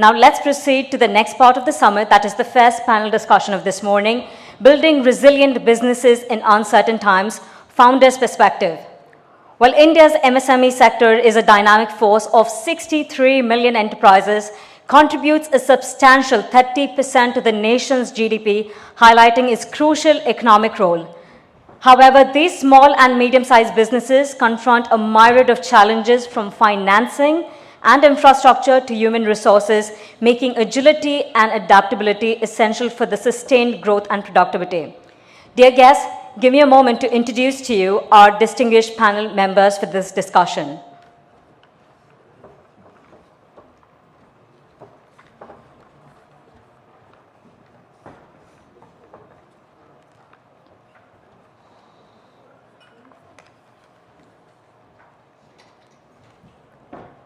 Now let's proceed to the next part of the summit, that is the first panel discussion of this morning, Building Resilient Businesses in Uncertain Times, Founders' Perspective. While India's MSME sector is a dynamic force of 63 million enterprises, contributes a substantial 30% to the nation's GDP, highlighting its crucial economic role. However, these small and medium-sized businesses confront a myriad of challenges from financing and infrastructure to human resources, making agility and adaptability essential for the sustained growth and productivity. Dear guests, give me a moment to introduce to you our distinguished panel members for this discussion.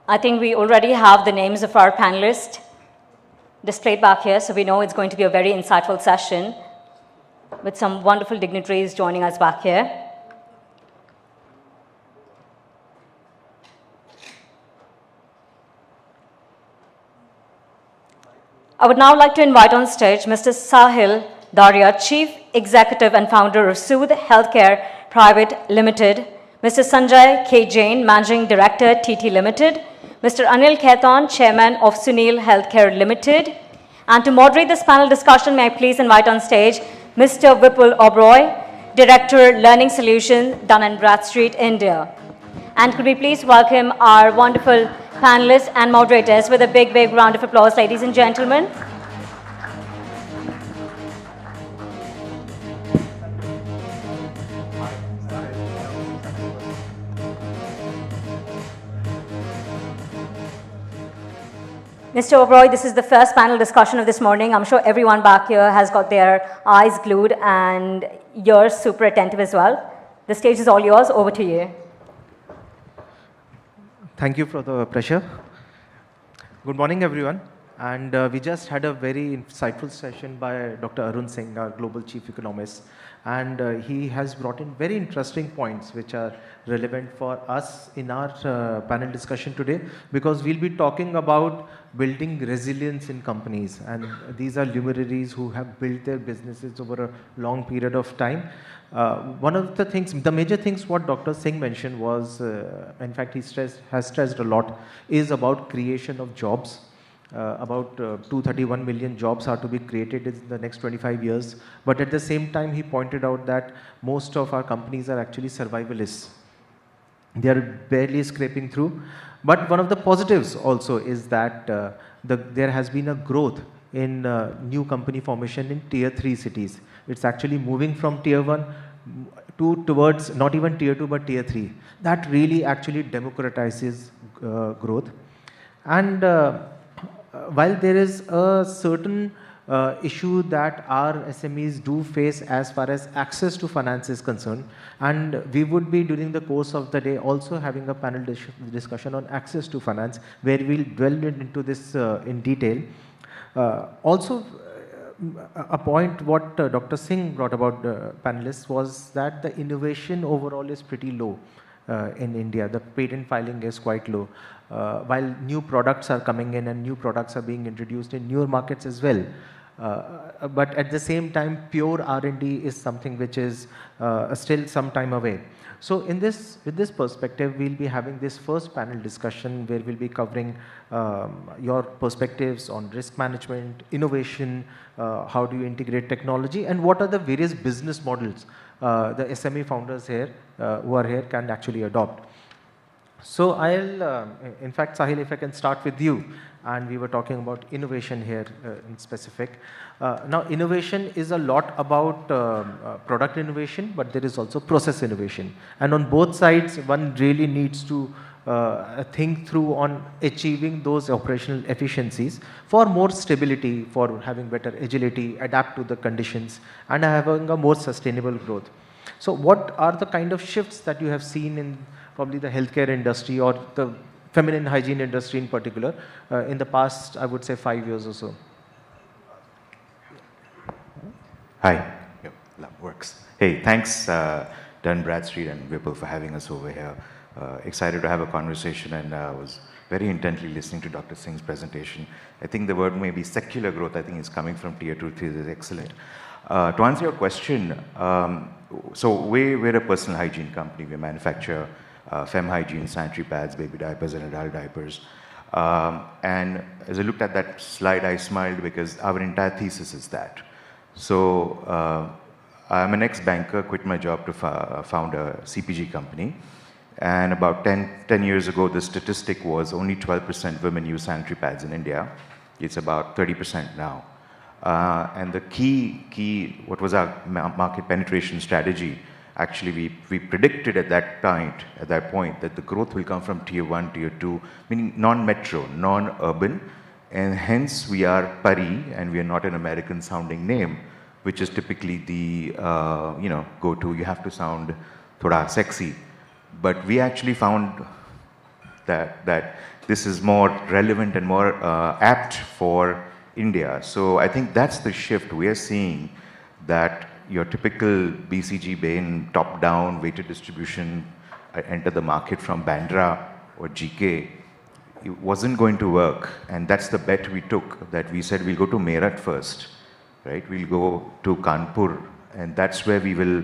I think we already have the names of our panelists displayed back here, so we know it's going to be a very insightful session with some wonderful dignitaries joining us back here. I would now like to invite on stage Mr. Sahil Dharia, Chief Executive and Founder of Soothe Healthcare Private Limited, Mr. Sanjay K. Jain, Managing Director, TT Limited, Mr. Anil Khaitan, Chairman of Sunil Healthcare Limited. And to moderate this panel discussion, may I please invite on stage Mr. Vipul Oberoi, Director, Learning Solutions, Dun & Bradstreet, India. And could we please welcome our wonderful panelists and moderators with a big, big round of applause, ladies and gentlemen. Mr. Oberoi, this is the first panel discussion of this morning. I'm sure everyone back here has got their eyes glued and you're super attentive as well. The stage is all yours. Over to you. Thank you for the pressure. Good morning, everyone. And we just had a very insightful session by Dr. Arun Singh, our Global Chief Economist. And he has brought in very interesting points which are relevant for us in our panel discussion today, because we'll be talking about building resilience in companies. And these are luminaries who have built their businesses over a long period of time. One of the things, the major things what Dr. Singh mentioned was, in fact, he has stressed a lot, is about creation of jobs. About 231 million jobs are to be created in the next 25 years. But at the same time, he pointed out that most of our companies are actually survivalists. They are barely scraping through. But one of the positives also is that there has been a growth in new company formation in tier 3 cities. It's actually moving from tier 1 towards not even tier 2 but tier 3. That really actually democratizes growth. And while there is a certain issue that our SMEs do face as far as access to finance is concerned, and we would be during the course of the day also having a panel discussion on access to finance where we'll delve into this in detail. Also, a point what Dr. Singh brought about panelists was that the innovation overall is pretty low in India. The patent filing is quite low. While new products are coming in and new products are being introduced in newer markets as well. But at the same time, pure R&D is something which is still some time away. So with this perspective, we'll be having this first panel discussion where we'll be covering your perspectives on risk management, innovation, how do you integrate technology, and what are the various business models the SME founders here who are here can actually adopt. So I'll, in fact, Sahil, if I can start with you, and we were talking about innovation here in specific. Now, innovation is a lot about product innovation, but there is also process innovation. And on both sides, one really needs to think through on achieving those operational efficiencies for more stability, for having better agility, adapt to the conditions, and having a more sustainable growth. So what are the kind of shifts that you have seen in probably the healthcare industry or the feminine hygiene industry in particular in the past, I would say, 5 years or so? Hi. Yep, that works. Hey, thanks Dun Bradstreet and Vipul for having us over here. Excited to have a conversation, and was very intently listening to Dr. Singh's presentation. I think the word may be secular growth. I think it's coming from tier 2, 3. Is excellent. To answer your question, so we're a personal hygiene company. We manufacture fem hygiene, sanitary pads, baby diapers, and adult diapers. And as I looked at that slide, I smiled because our entire thesis is that. So I'm an ex-banker, quit my job to found a CPG company. And about 10 years ago, the statistic was only 12% women use sanitary pads in India. It's about 30% now. And the key, what was our market penetration strategy? Actually, we predicted at that point, that the growth will come from tier 1, tier 2, meaning non-metro, non-urban, and hence we are Pari, and we are not an American-sounding name, which is typically the go-to. You have to sound thoda sexy, but we actually found that this is more relevant and more apt for India. So I think that's the shift we are seeing, that your typical BCG Bain top-down weighted distribution enter the market from Bandra or GK, it wasn't going to work. And that's the bet we took, that we said we'll go to Meerut first, right? We'll go to Kanpur, and that's where we will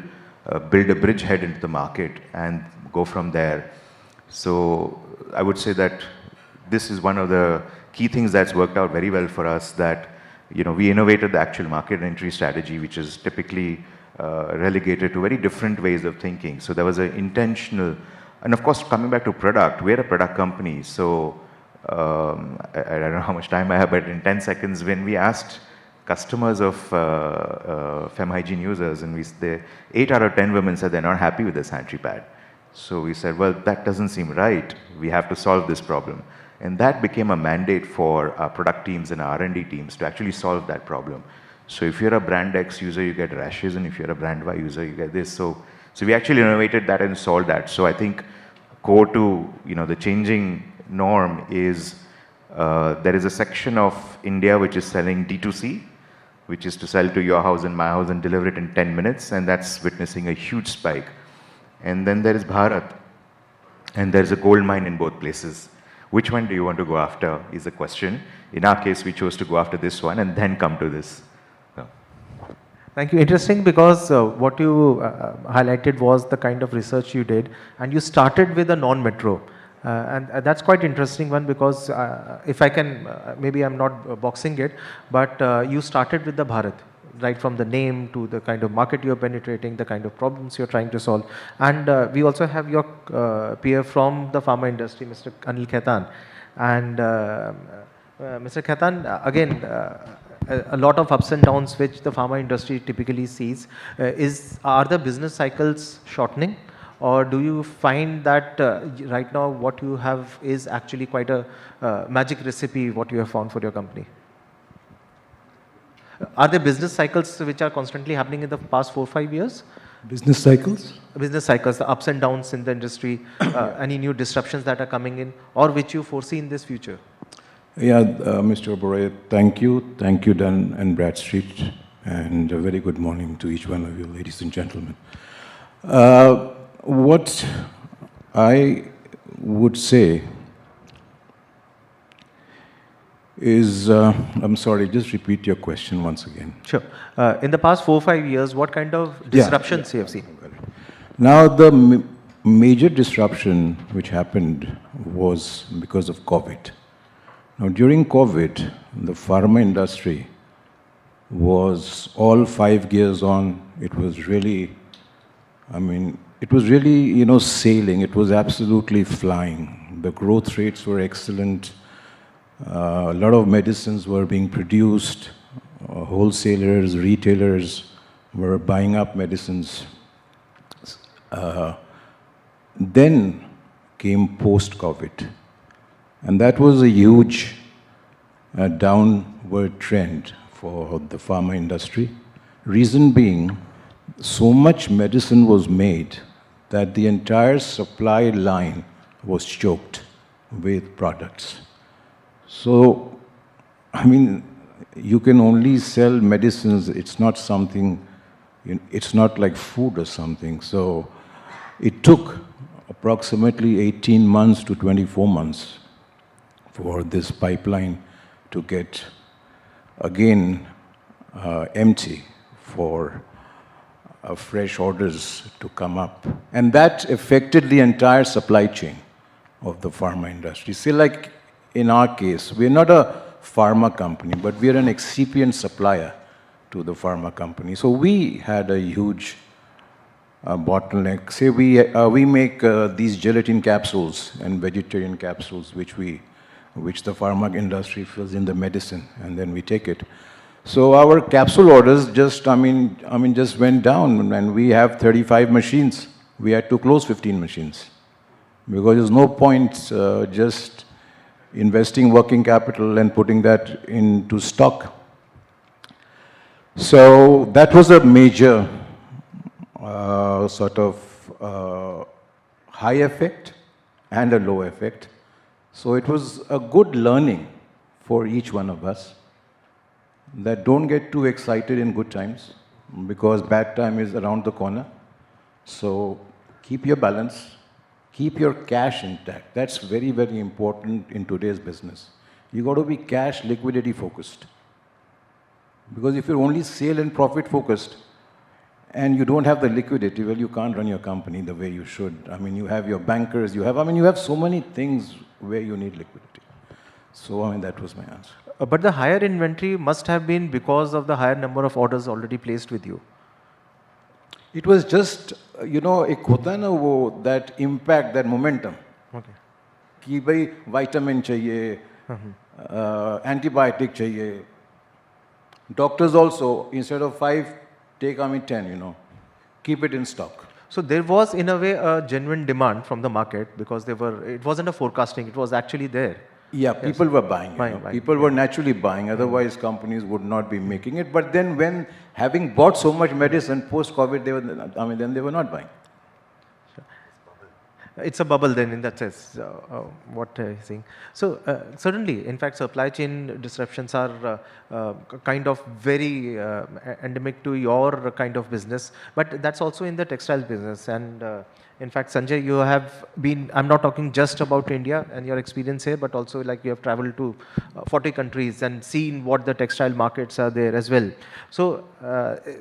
build a bridgehead into the market and go from there. So I would say that this is one of the key things that's worked out very well for us, that we innovated the actual market entry strategy, which is typically relegated to very different ways of thinking. So there was an intentional, and of course, coming back to product, we're a product company. So I don't know how much time I have, but in 10 seconds, when we asked customers of fem hygiene users, and 8 out of 10 women said they're not happy with the sanitary pad. So we said, well, that doesn't seem right. We have to solve this problem. And that became a mandate for our product teams and our R&D teams to actually solve that problem. So if you're a brand X user, you get rashes, and if you're a brand Y user, you get this. So we actually innovated that and solved that. So I think core to the changing norm is there is a section of India which is selling D2C, which is to sell to your house and my house and deliver it in 10 minutes, and that's witnessing a huge spike. And then there is Bharat, and there's a gold mine in both places. Which one do you want to go after is the question. In our case, we chose to go after this one and then come to this. So. Thank you. Interesting, because what you highlighted was the kind of research you did, and you started with a non-metro. And that's quite interesting one, because if I can, maybe I'm not boxing it, but you started with the Bharat, right from the name to the kind of market you're penetrating, the kind of problems you're trying to solve. And we also have your peer from the pharma industry, Mr. Anil Khaitan. And Mr. Khaitan, again, a lot of ups and downs which the pharma industry typically sees. Are the business cycles shortening? Or do you find that right now what you have is actually quite a magic recipe, what you have found for your company? Are there business cycles which are constantly happening in the past 4 or 5 years? Business cycles? Business cycles, the ups and downs in the industry, any new disruptions that are coming in, or which you foresee in this future? Yeah, Mr. Oberoi, thank you. Thank you, Dan and Bradstreet, and a very good morning to each one of you, ladies and gentlemen. What I would say is, I'm sorry, just repeat your question once again. Sure. In the past 4 or 5 years, what kind of disruptions you have seen? Now, the major disruption which happened was because of COVID. Now, during COVID, the pharma industry was all 5 gears on. It was really, it was really, sailing. It was absolutely flying. The growth rates were excellent. A lot of medicines were being produced. Wholesalers, retailers were buying up medicines. Then came post-COVID. And that was a huge downward trend for the pharma industry. Reason being, so much medicine was made that the entire supply line was choked with products. So, you can only sell medicines. It's not something, it's not like food or something. So, it took approximately 18 months to 24 months for this pipeline to get again empty for fresh orders to come up. And that affected the entire supply chain of the pharma industry. See, like in our case, we're not a pharma company, but we're an excipient supplier to the pharma company. So we had a huge bottleneck. Say we make these gelatin capsules and vegetarian capsules, which the pharma industry fills in the medicine, and then we take it. So our capsule orders just went down, and we have 35 machines. We had to close 15 machines because there's no point just investing working capital and putting that into stock. So that was a major sort of high effect and a low effect. So it was a good learning for each one of us that don't get too excited in good times because bad time is around the corner. So keep your balance, keep your cash intact. That's very, very important in today's business. You got to be cash liquidity focused. Because if you're only sale and profit focused and you don't have the liquidity, well, you can't run your company the way you should. I mean, you have your bankers, you have so many things where you need liquidity. So, that was my answer. But the higher inventory must have been because of the higher number of orders already placed with you. It was just, एक होता है ना वो that impact, that momentum. Okay. कि भाई vitamin चाहिए, antibiotic चाहिए. Doctors also, instead of 5, take 10, keep it in stock. So there was in a way a genuine demand from the market because it wasn't a forecasting, it was actually there. Yeah, people were buying. People were naturally buying, otherwise companies would not be making it. But then when having bought so much medicine post-COVID, then they were not buying. It's a bubble then in that sense, what you're saying. So certainly, in fact, supply chain disruptions are kind of very endemic to your kind of business, but that's also in the textile business. And in fact, Sanjay, you have been, I'm not talking just about India and your experience here, but also like you have traveled to 40 countries and seen what the textile markets are there as well. So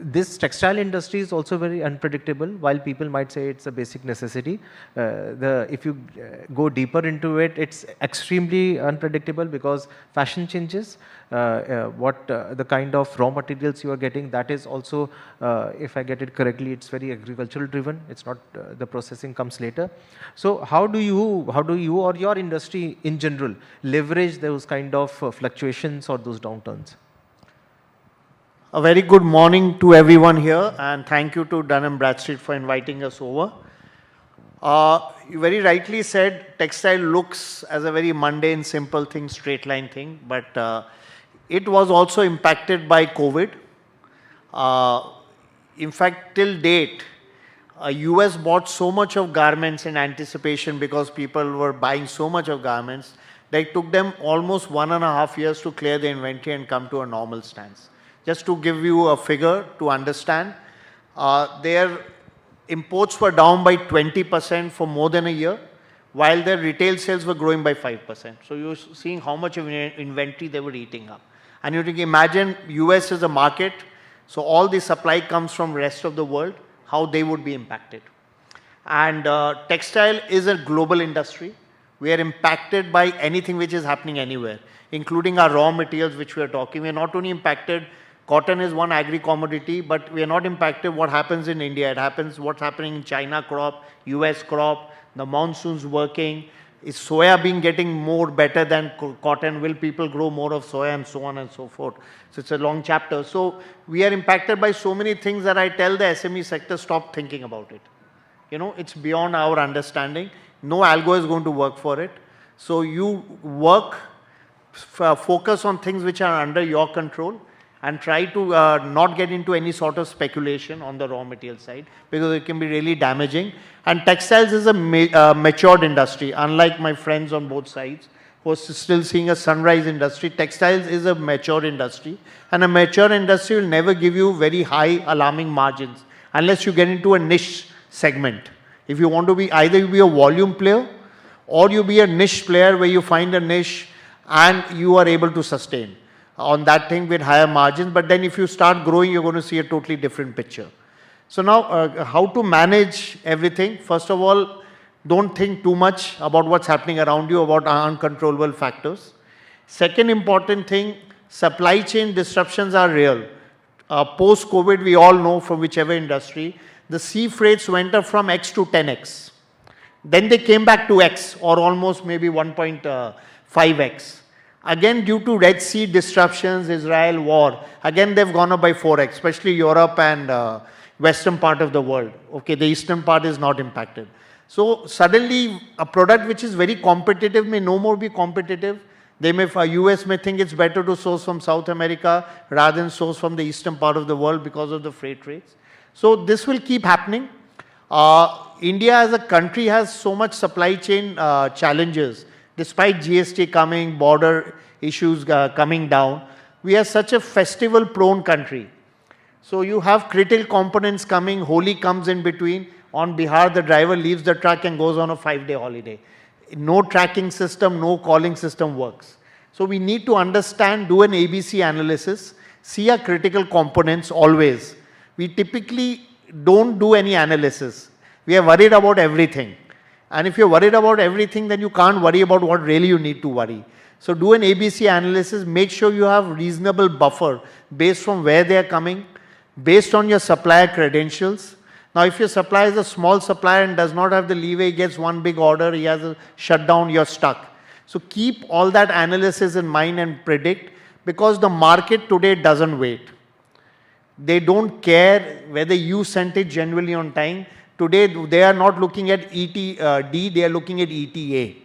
this textile industry is also very unpredictable. While people might say it's a basic necessity, if you go deeper into it, it's extremely unpredictable because fashion changes. The kind of raw materials you are getting, that is also, if I get it correctly, it's very agricultural driven. It's not the processing comes later. So how do you or your industry in general leverage those kind of fluctuations or those downturns? A very good morning to everyone here, and thank you to Dun & Bradstreet for inviting us over. You very rightly said textile looks as a very mundane, simple thing, straight line thing, but it was also impacted by COVID. In fact, till date, US bought so much of garments in anticipation because people were buying so much of garments that it took them almost 1.5 years to clear the inventory and come to a normal stance. Just to give you a figure to understand, their imports were down by 20% for more than a year, while their retail sales were growing by 5%. So you're seeing how much of inventory they were eating up. And you can imagine US is a market, so all the supply comes from rest of the world, how they would be impacted. And textile is a global industry. We are impacted by anything which is happening anywhere, including our raw materials which we are talking. We are not only impacted, cotton is one agri-commodity, but we are not impacted what happens in India. It happens what's happening in China crop, US crop, the monsoons working. Is soya being getting more better than cotton? Will people grow more of soya and so on and so forth? So it's a long chapter. So we are impacted by so many things that I tell the SME sector, stop thinking about it. It's beyond our understanding. No algo is going to work for it. So you work, focus on things which are under your control and try to not get into any sort of speculation on the raw material side because it can be really damaging. And textiles is a matured industry, unlike my friends on both sides who are still seeing a sunrise industry. Textiles is a mature industry, and a mature industry will never give you very high alarming margins unless you get into a niche segment. If you want to be, either you be a volume player or you be a niche player where you find a niche and you are able to sustain on that thing with higher margins. But then if you start growing, you're going to see a totally different picture. So now, how to manage everything? First of all, don't think too much about what's happening around you, about uncontrollable factors. Second important thing, supply chain disruptions are real. Post-COVID, we all know from whichever industry, the sea freights went up from X to 10X. Then they came back to X, or almost maybe 1.5X. Again, due to Red Sea disruptions, Israel war, again they've gone up by 4X, especially Europe and western part of the world. Okay, the eastern part is not impacted. So suddenly a product which is very competitive may no more be competitive. US may think it's better to source from South America rather than source from the eastern part of the world because of the freight rates. So this will keep happening. India as a country has so much supply chain challenges. Despite GST coming, border issues coming down, we are such a festival prone country. So you have critical components coming, Holi comes in between. On Bihar, the driver leaves the truck and goes on a 5-day holiday. No tracking system, no calling system works. So we need to understand, do an ABC analysis, see our critical components always. We typically don't do any analysis. We are worried about everything. And if you're worried about everything, then you can't worry about what really you need to worry. So do an ABC analysis, make sure you have reasonable buffer based from where they are coming, based on your supplier credentials. Now, if your supplier is a small supplier and does not have the leeway, he gets one big order, he has a shutdown, you're stuck. So keep all that analysis in mind and predict, because the market today doesn't wait. They don't care whether you sent it genuinely on time. Today, they are not looking at ETD, they are looking at ETA.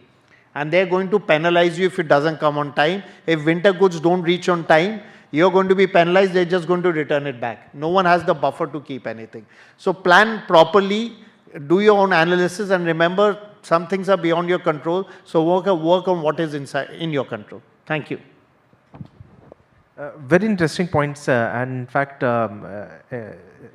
And they're going to penalize you if it doesn't come on time. If winter goods don't reach on time, you're going to be penalized, they're just going to return it back. No one has the buffer to keep anything. So plan properly, do your own analysis, and remember, some things are beyond your control, so work on what is in your control. Thank you. Very interesting points, and in fact,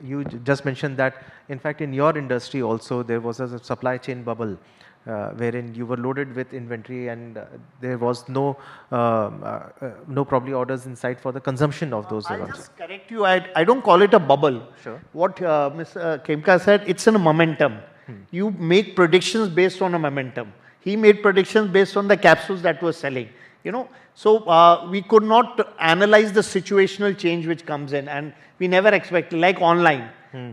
you just mentioned that, in fact, in your industry also, there was a supply chain bubble. Wherein you were loaded with inventory and there was no probably orders inside for the consumption of those. I'll just correct you, I don't call it a bubble. Sure. What Mr. Khemka said, it's in a momentum. You make predictions based on a momentum. He made predictions based on the capsules that were selling. You know, so we could not analyze the situational change which comes in, and we never expected, like online.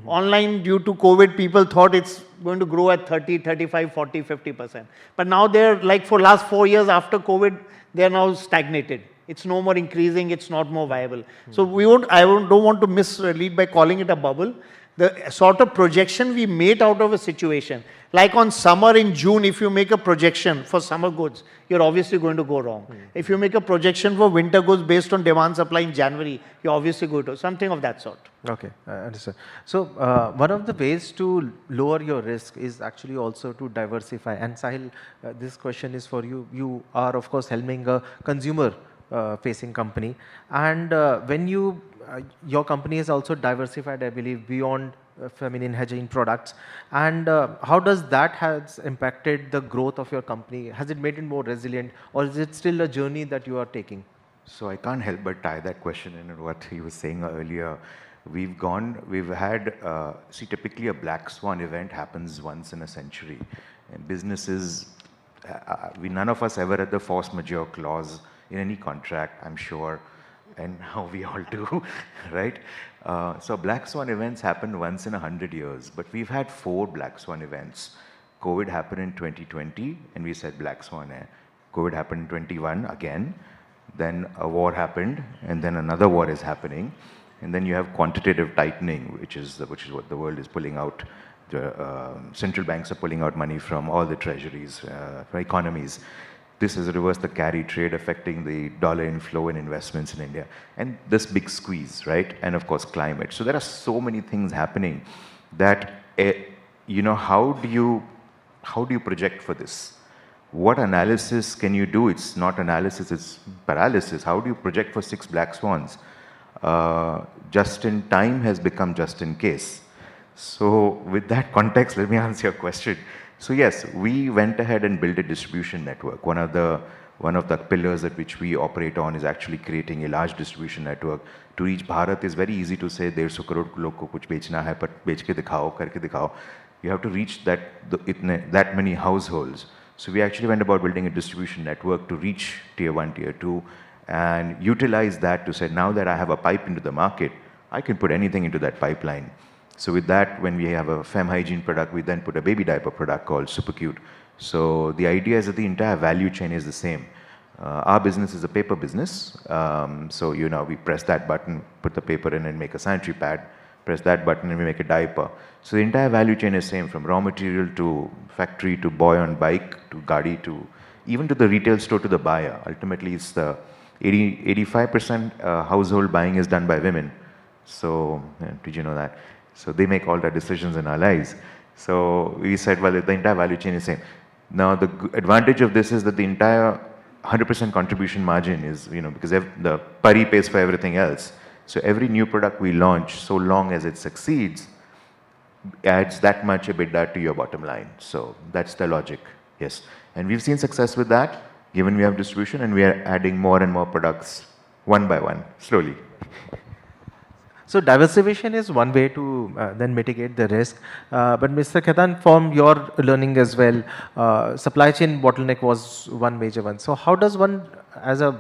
Online, due to COVID, people thought it's going to grow at 30, 35, 40, 50%. But now they're like, for last 4 years after COVID, they're now stagnated. It's no more increasing, it's not more viable. So don't want to mislead by calling it a bubble. The sort of projection we made out of a situation, like on summer in June, if you make a projection for summer goods, you're obviously going to go wrong. If you make a projection for winter goods based on demand supply in January, you're obviously going to, something of that sort. Okay, understood. So one of the ways to lower your risk is actually also to diversify. And Sahil, this question is for you. You are, of course, helming a consumer facing company. And when you your company is also diversified, I believe, beyond feminine hygiene products. And how does that has impacted the growth of your company? Has it made it more resilient, or is it still a journey that you are taking? So I can't help but tie that question in with what he was saying earlier. We've had, see, typically a black swan event happens once in a century. And businesses, none of us ever had the force majeure clause in any contract, I'm sure. And now we all do, right? So black swan events happen once in 100 years, but we've had 4 black swan events. COVID happened in 2020, and we said black swan. COVID happened in 21 again, then a war happened, and then another war is happening, and then you have quantitative tightening, which is what the world is pulling out. The central banks are pulling out money from all the treasuries, for economies. This has reversed the carry trade, affecting the dollar inflow and investments in India. And this big squeeze, right? And of course, climate. So there are so many things happening that, you know, how do you project for this? What analysis can you do? It's not analysis, it's paralysis. How do you project for 6 black swans? Just in time has become just in case. So with that context, let me answer your question. So yes, we went ahead and built a distribution network. One of the one of the pillars at which we operate on is actually creating a large distribution network. To reach Bharat is very easy to say 150 crore log ko kuch bechna hai, but bech ke dikhao, karke dikhao. You have to reach that many households. So we actually went about building a distribution network to reach tier 1, tier 2, and utilize that to say, now that I have a pipe into the market, I can put anything into that pipeline. So with that, when we have a fem hygiene product, we then put a baby diaper product called Super Cute. So the idea is that the entire value chain is the same. Our business is a paper business. So, you know, we press that button, put the paper in and make a sanitary pad, press that button and we make a diaper. So the entire value chain is same, from raw material to factory to boy on bike to gadi to even to the retail store to the buyer. Ultimately, it's the 85% household buying is done by women. So, did you know that? So they make all the decisions in our lives. So we said, well, the entire value chain is same. Now the advantage of this is that the entire 100% contribution margin is, you know, because the pari pays for everything else. So every new product we launch, so long as it succeeds, adds that much EBITDA to your bottom line. So that's the logic, yes. And we've seen success with that, given we have distribution, and we are adding more and more products one by one, slowly. So diversification is one way to then mitigate the risk. But Mr. Khaitan, from your learning as well, supply chain bottleneck was one major one. So how does one, as a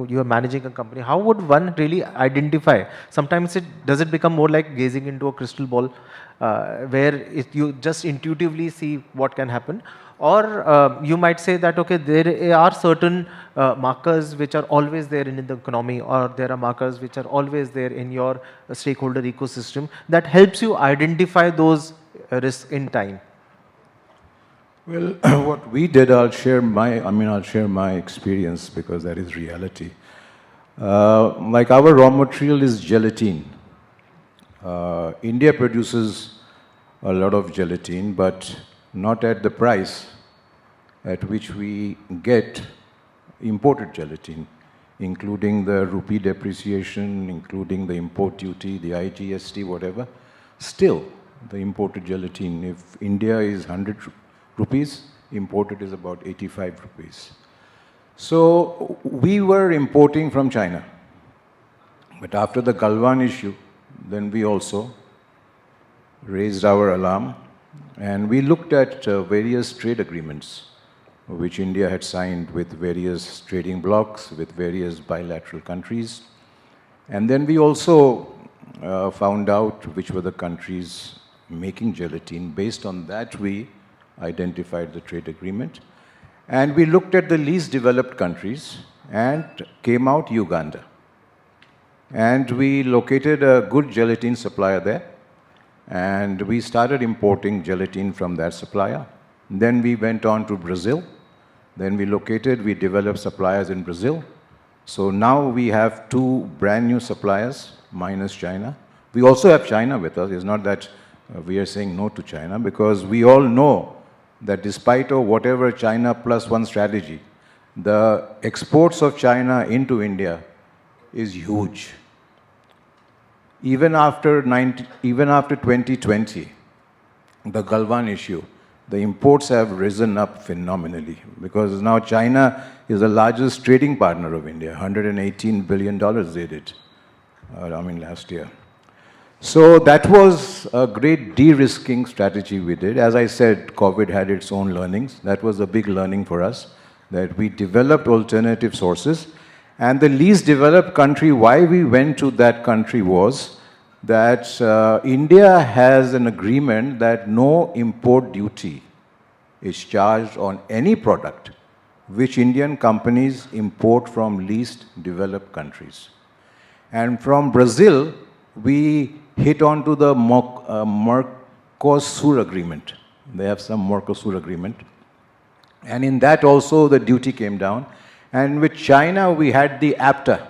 you are managing a company, how would one really identify? Sometimes does it become more like gazing into a crystal ball, where you just intuitively see what can happen? Or you might say that, okay, there are certain markers which are always there in the economy, or there are markers which are always there in your stakeholder ecosystem that helps you identify those risks in time. Well, what we did, I'll share my experience because that is reality. Like our raw material is gelatin. India produces a lot of gelatin, but not at the price at which we get imported gelatin, including the rupee depreciation, including the import duty, the IGST, whatever. Still, the imported gelatin, if India is 100 rupees, imported is about 85 rupees. So we were importing from China. But after the Galwan issue, then we also raised our alarm. And we looked at various trade agreements which India had signed with various trading blocs, with various bilateral countries. And then we also found out which were the countries making gelatin. Based on that, we identified the trade agreement. And we looked at the least developed countries and came out Uganda. And we located a good gelatin supplier there. And we started importing gelatin from that supplier. Then we went on to Brazil. Then we developed suppliers in Brazil. So now we have 2 brand new suppliers, minus China. We also have China with us. It's not that we are saying no to China, because we all know that despite of whatever China +1 strategy, the exports of China into India is huge. Even after 2020, the Galwan issue, the imports have risen up phenomenally, because now China is the largest trading partner of India. $118 billion they did, last year. So that was a great de-risking strategy we did. As I said, COVID had its own learnings. That was a big learning for us, that we developed alternative sources. And the least developed country, why we went to that country was that India has an agreement that no import duty is charged on any product which Indian companies import from least developed countries. And from Brazil, we hit on to the Mercosur agreement. They have some Mercosur agreement. And in that also the duty came down. And with China, we had the APTA,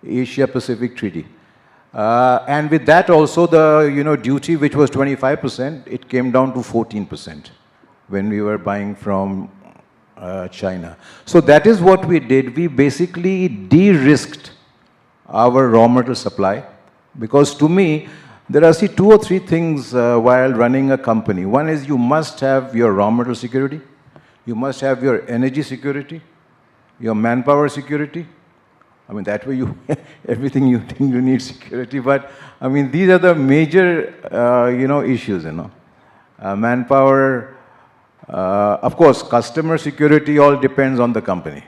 Asia-Pacific Treaty. And with that also the duty, which was 25%, it came down to 14% when we were buying from China. So that is what we did. We basically de-risked our raw material supply, because to me, there are 2 or 3 things while running a company. One is you must have your raw material security, you must have your energy security, your manpower security. I mean, that way you, everything you think you need security, but I mean, these are the major, issues, manpower, of course, customer security all depends on the company.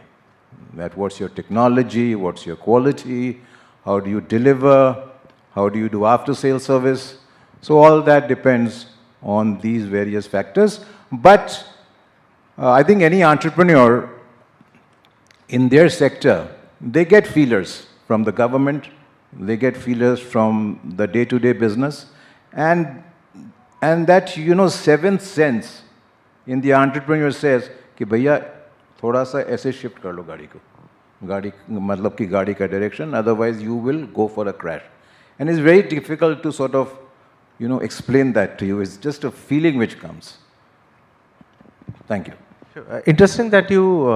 That what's your technology, what's your quality, how do you deliver, how do you do after-sale service. So all that depends on these various factors. But I think any entrepreneur in their sector, they get feelers from the government, they get feelers from the day-to-day business, and that, seventh sense in the entrepreneur says, कि भैया थोड़ा सा ऐसे shift कर लो गाड़ी को, मतलब कि गाड़ी का direction, otherwise you will go for a crash. And it's very difficult to sort of, explain that to you. It's just a feeling which comes. Thank you. Interesting that you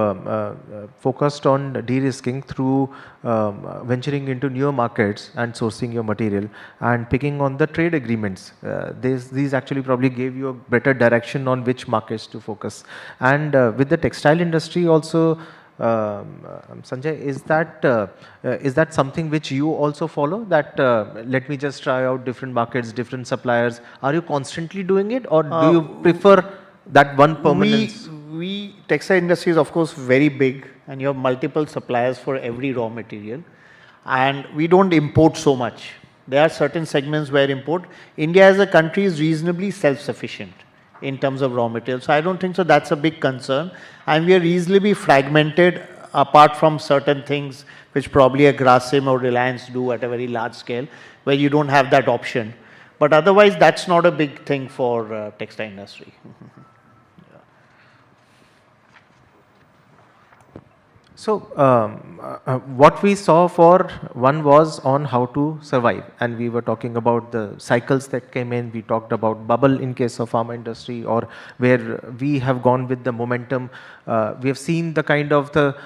focused on de-risking through venturing into newer markets and sourcing your material and picking on the trade agreements. These actually probably gave you a better direction on which markets to focus. And with the textile industry also, Sanjay, is that something which you also follow? That let me just try out different markets, different suppliers. Are you constantly doing it, or do you prefer that one permanence? Textile industry is of course very big, and you have multiple suppliers for every raw material, and we don't import so much. There are certain segments where import. India as a country is reasonably self-sufficient in terms of raw materials, so I don't think so that's a big concern, and we are reasonably fragmented apart from certain things which probably a Grasim or Reliance do at a very large scale, where you don't have that option. But otherwise that's not a big thing for textile industry. So, what we saw for one was on how to survive, and we were talking about the cycles that came in. We talked about bubble in case of pharma industry, or where we have gone with the momentum. We have seen the kind of the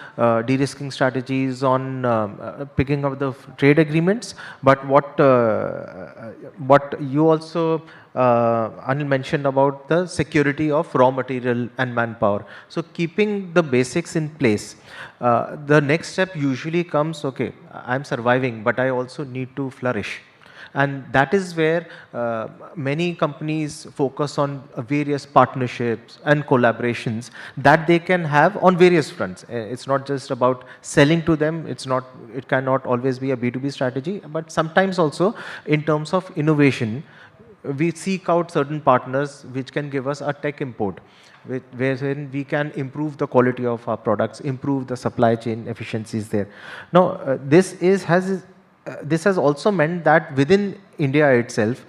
de-risking strategies on picking up the trade agreements. But what you also Anil mentioned about the security of raw material and manpower. So keeping the basics in place, the next step usually comes, okay, I'm surviving, but I also need to flourish. And that is where many companies focus on various partnerships and collaborations that they can have on various fronts. It's not just about selling to them. It cannot always be a B2B strategy, but sometimes also in terms of innovation, we seek out certain partners which can give us a tech import, wherein we can improve the quality of our products, improve the supply chain efficiencies there. Now, this has also meant that within India itself,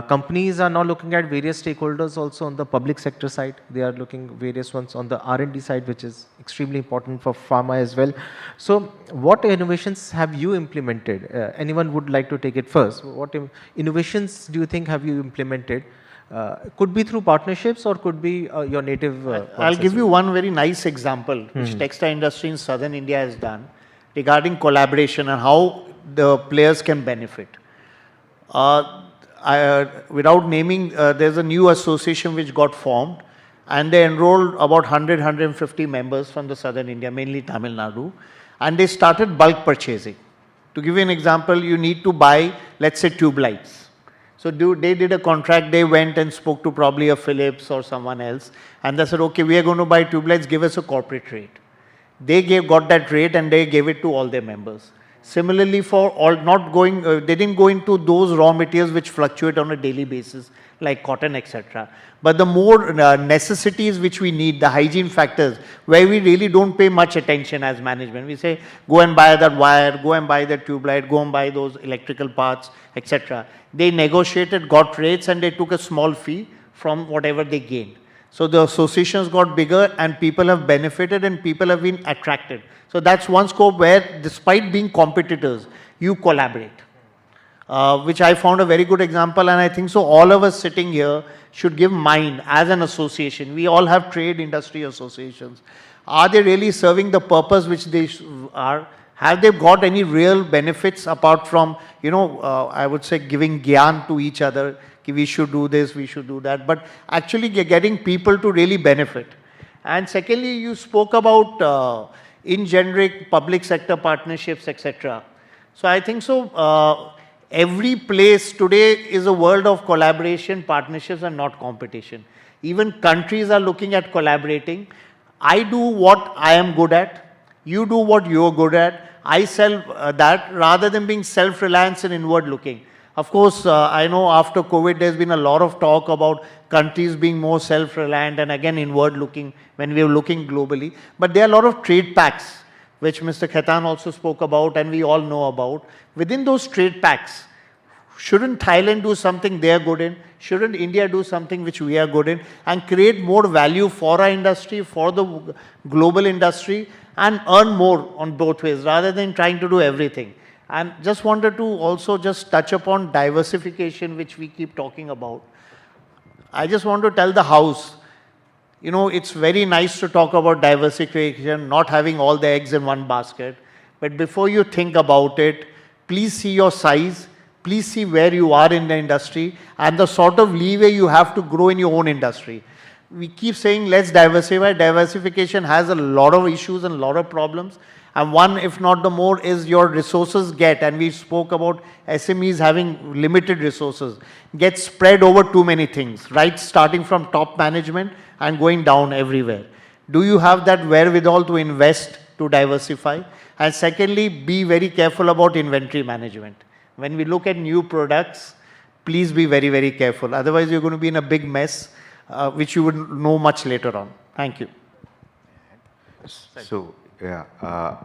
companies are now looking at various stakeholders also on the public sector side. They are looking various ones on the R&D side, which is extremely important for pharma as well. So what innovations have you implemented? Anyone would like to take it first? What innovations do you think have you implemented? Could be through partnerships or could be your native I'll give you one very nice example which textile industry in southern India has done regarding collaboration and how the players can benefit. Without naming, there's a new association which got formed, and they enrolled about 100-150 members from the southern India, mainly Tamil Nadu, and they started bulk purchasing. To give you an example, you need to buy, let's say, tube lights. So they did a contract, they went and spoke to probably a Philips or someone else, and they said, okay, we are going to buy tube lights, give us a corporate rate. They got that rate and they gave it to all their members. Similarly, for all they didn't go into those raw materials which fluctuate on a daily basis, like cotton, etc. But the more necessities which we need, the hygiene factors, where we really don't pay much attention as management. We say, go and buy that wire, go and buy that tube light, go and buy those electrical parts, etc. They negotiated, got rates, and they took a small fee from whatever they gained. So the associations got bigger and people have benefited and people have been attracted. So that's one scope where, despite being competitors, you collaborate, which I found a very good example, and I think so all of us sitting here should give mind as an association. We all have trade industry associations. Are they really serving the purpose which they are? Have they got any real benefits apart from, I would say giving gyan to each other, we should do this, we should do that, but actually getting people to really benefit. And secondly, you spoke about in generic public sector partnerships, etc. So I think so. Every place today is a world of collaboration, partnerships, and not competition. Even countries are looking at collaborating. I do what I am good at. You do what you're good at. I sell that rather than being self-reliant and inward-looking. Of course, I know after COVID, there's been a lot of talk about countries being more self-reliant and again inward-looking when we're looking globally. But there are a lot of trade pacts, which Mr. Khaitan also spoke about and we all know about. Within those trade pacts, shouldn't Thailand do something they're good in? Shouldn't India do something which we are good in? And create more value for our industry, for the global industry, and earn more on both ways rather than trying to do everything. And just wanted to also just touch upon diversification, which we keep talking about. I just want to tell the House, you know, it's very nice to talk about diversification, not having all the eggs in one basket. But before you think about it, please see your size, please see where you are in the industry and the sort of leeway you have to grow in your own industry. We keep saying let's diversify. Diversification has a lot of issues and a lot of problems. And one, if not the more, is your resources get, and we spoke about SMEs having limited resources, get spread over too many things, right? Starting from top management and going down everywhere. Do you have that wherewithal to invest to diversify? And secondly, be very careful about inventory management. When we look at new products, please be very, very careful. Otherwise, you're going to be in a big mess, which you would know much later on. Thank you. So, yeah,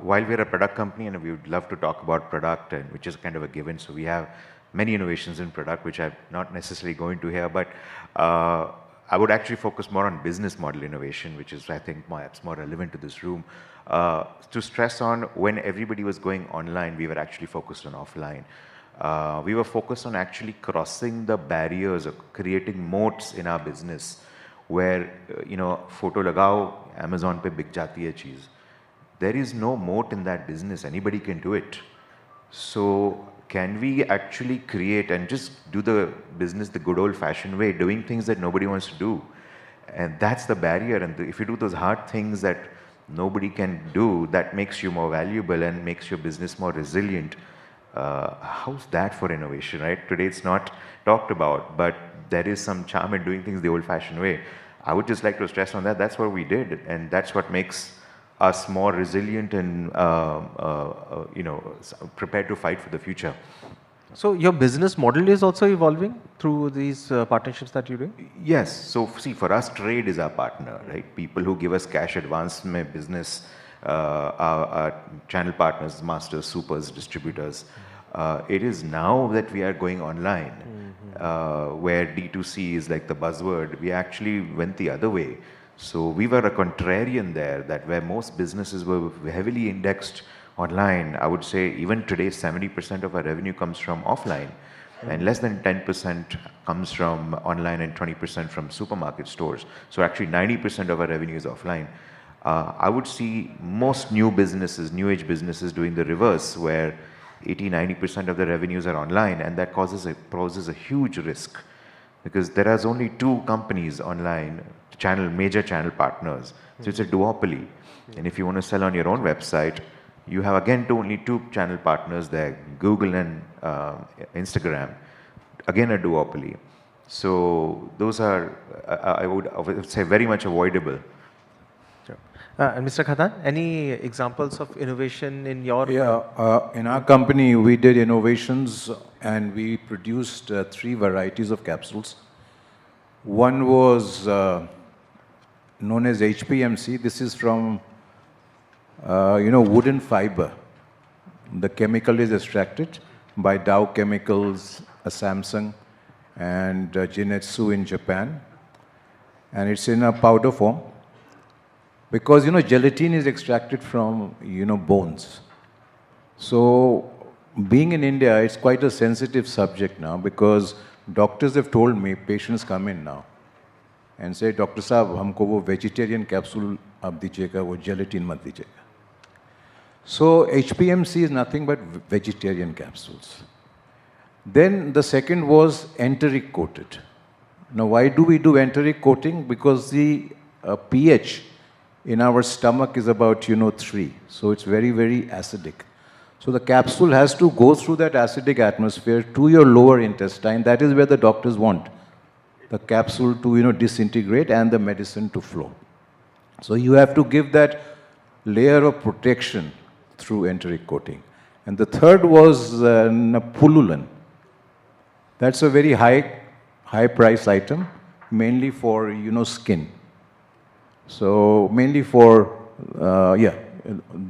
while we're a product company and we would love to talk about product, and which is kind of a given, so we have many innovations in product, which I'm not necessarily going to here, but I would actually focus more on business model innovation, which is, I think, perhaps more relevant to this room. To stress on when everybody was going online, we were actually focused on offline. We were focused on actually crossing the barriers of creating moats in our business where, you know, photo lagao, Amazon pe bik jati hai cheez. There is no moat in that business. Anybody can do it. So can we actually create and just do the business the good old fashioned way, doing things that nobody wants to do? And that's the barrier. And if you do those hard things that nobody can do, that makes you more valuable and makes your business more resilient. How's that for innovation, right? Today it's not talked about, but there is some charm in doing things the old-fashioned way. I would just like to stress on that. That's what we did, and that's what makes us more resilient and you know, prepared to fight for the future. So your business model is also evolving through these partnerships that you do? Yes. So see, for us, trade is our partner, right? People who give us cash advance mein business, our channel partners, masters, supers, distributors. It is now that we are going online, where D2C is like the buzzword. We actually went the other way. So we were a contrarian there, that where most businesses were heavily indexed online. I would say even today 70% of our revenue comes from offline and less than 10% comes from online and 20% from supermarket stores. So actually 90% of our revenue is offline. I would see most new businesses, new age businesses doing the reverse, where 80-90% of the revenues are online, and that poses a huge risk because there are only two companies online, major channel partners. So it's a duopoly. And if you want to sell on your own website, you have again only two channel partners there, Google and Instagram, again a duopoly. So those are, I would say, very much avoidable. Sure. And Mr. Khaitan, any examples of innovation in your? Yeah, in our company we did innovations and we produced 3 varieties of capsules. One was known as HPMC. This is from wooden fiber. The chemical is extracted by Dow Chemicals, Samsung, and Jinetsu in Japan, and it's in a powder form. Because gelatin is extracted from bones. So being in India, it's quite a sensitive subject now because doctors have told me, patients come in now and say, Doctor Saab, हमको वो vegetarian capsule आप दीजिएगा, वो gelatin मत दीजिएगा. So HPMC is nothing but vegetarian capsules. Then the second was enteric coated. Now why do we do enteric coating? Because the pH in our stomach is about, 3. So it's very, very acidic. So the capsule has to go through that acidic atmosphere to your lower intestine. That is where the doctors want the capsule to, disintegrate and the medicine to flow. So you have to give that layer of protection through enteric coating. And the third was pullulan. That's a very high price item, mainly for, skin. So mainly for,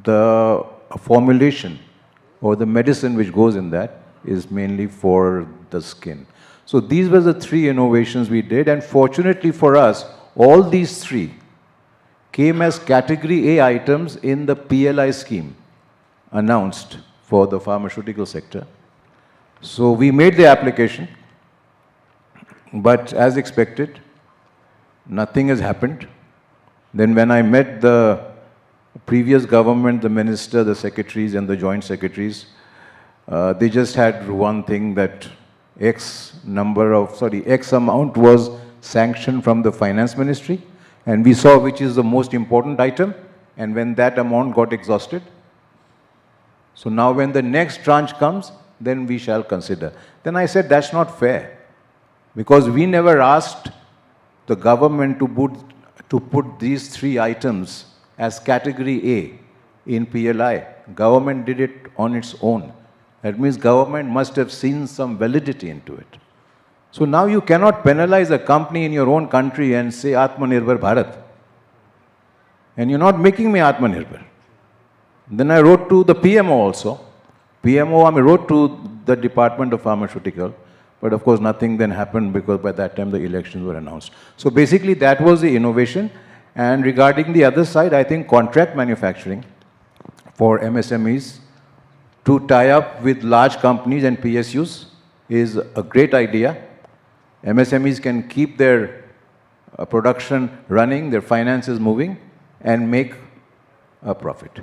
the formulation or the medicine which goes in that is mainly for the skin. So these were the 3 innovations we did, and fortunately for us, all these 3 came as category A items in the PLI scheme announced for the pharmaceutical sector. So we made the application, but as expected, nothing has happened. Then when I met the previous government, the minister, the secretaries and the joint secretaries, they just had one thing, that X amount was sanctioned from the finance ministry, and we saw which is the most important item, and when that amount got exhausted, so now when the next tranche comes, then we shall consider. Then I said, that's not fair, because we never asked the government to put these 3 items as category A in PLI. Government did it on its own. That means government must have seen some validity into it. So now you cannot penalize a company in your own country and say Atmanirbhar Bharat. And you're not making me Atmanirbhar. Then I wrote to the PMO also. I wrote to the Department of Pharmaceutical, but of course nothing then happened, because by that time the elections were announced. So basically that was the innovation. And regarding the other side, I think contract manufacturing for MSMEs to tie up with large companies and PSUs is a great idea. MSMEs can keep their production running, their finances moving, and make a profit.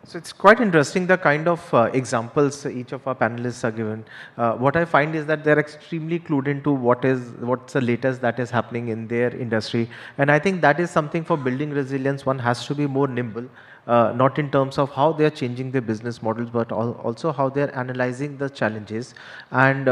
So it's quite interesting the kind of examples each of our panelists are given. What I find is that they're extremely clued into what's the latest that is happening in their industry, and I think that is something for building resilience. One has to be more nimble, not in terms of how they're changing their business models, but also how they're analyzing the challenges. And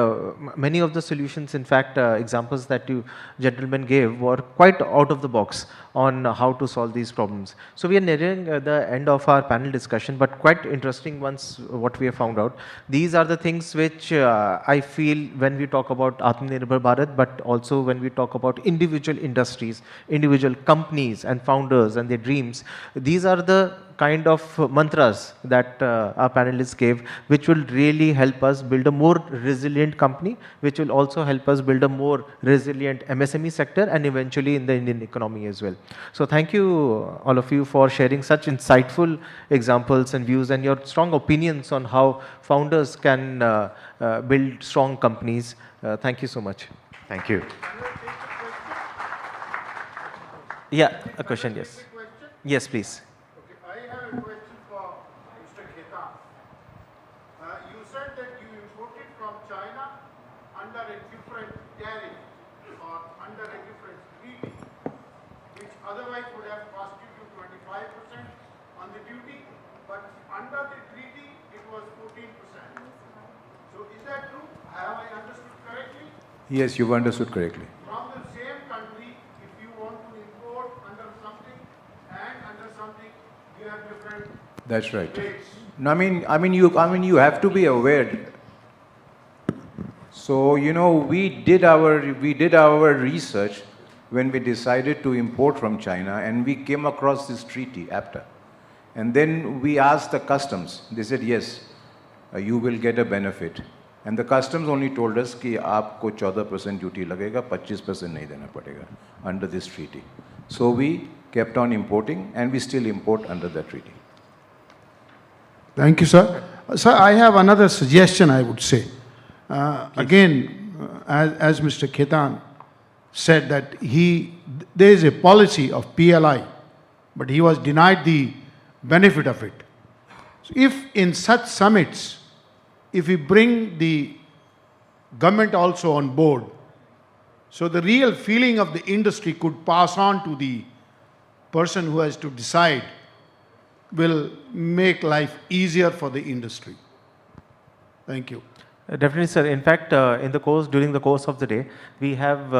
many of the solutions, in fact, examples that you gentlemen gave were quite out of the box on how to solve these problems. So we are nearing the end of our panel discussion, but quite interesting ones, what we have found out. These are the things which I feel when we talk about Atmanirbhar Bharat, but also when we talk about individual industries, individual companies and founders and their dreams, these are the kind of mantras that our panelists gave, which will really help us build a more resilient company, which will also help us build a more resilient MSME sector and eventually in the Indian economy as well. So thank you all of you for sharing such insightful examples and views and your strong opinions on how founders can build strong companies. Thank you so much. Thank you. Yeah, a question, yes. Yes, please. I have a question for Mr. Khaitan. You said that you imported from China under a different tariff or under a different treaty, which otherwise would have cost you 25% on the duty, but under the treaty it was 14%. So is that true? Have I understood correctly? Yes, you've understood correctly. From the same country, if you want to import under something and under something, you have different That's right. rates. No, you have to be aware. So, we did our research when we decided to import from China, and we came across this treaty, APTA. And then we asked the customs. They said, yes, you will get a benefit. And the customs only told us कि आपको 14% duty लगेगा, 25% नहीं देना पड़ेगा under this treaty. So we kept on importing, and we still import under that treaty. Thank you, sir. Sir, I have another suggestion, I would say. As Mr. Khaitan said that there is a policy of PLI, but he was denied the benefit of it. So if in such summits, if we bring the government also on board, So the real feeling of the industry could pass on to the person who has to decide will make life easier for the industry. Thank you. Definitely, sir. In fact, during the course of the day, we have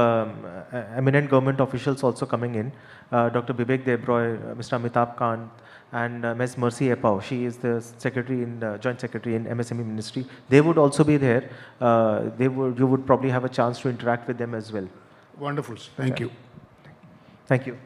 eminent government officials also coming in. Dr. Vivek Debroy, Mr. Amitabh Kant, and Ms. Mercy Epau. She is the secretary joint secretary in MSME ministry. They would also be there. You would probably have a chance to interact with them as well. Wonderful. Thank you. Thank you.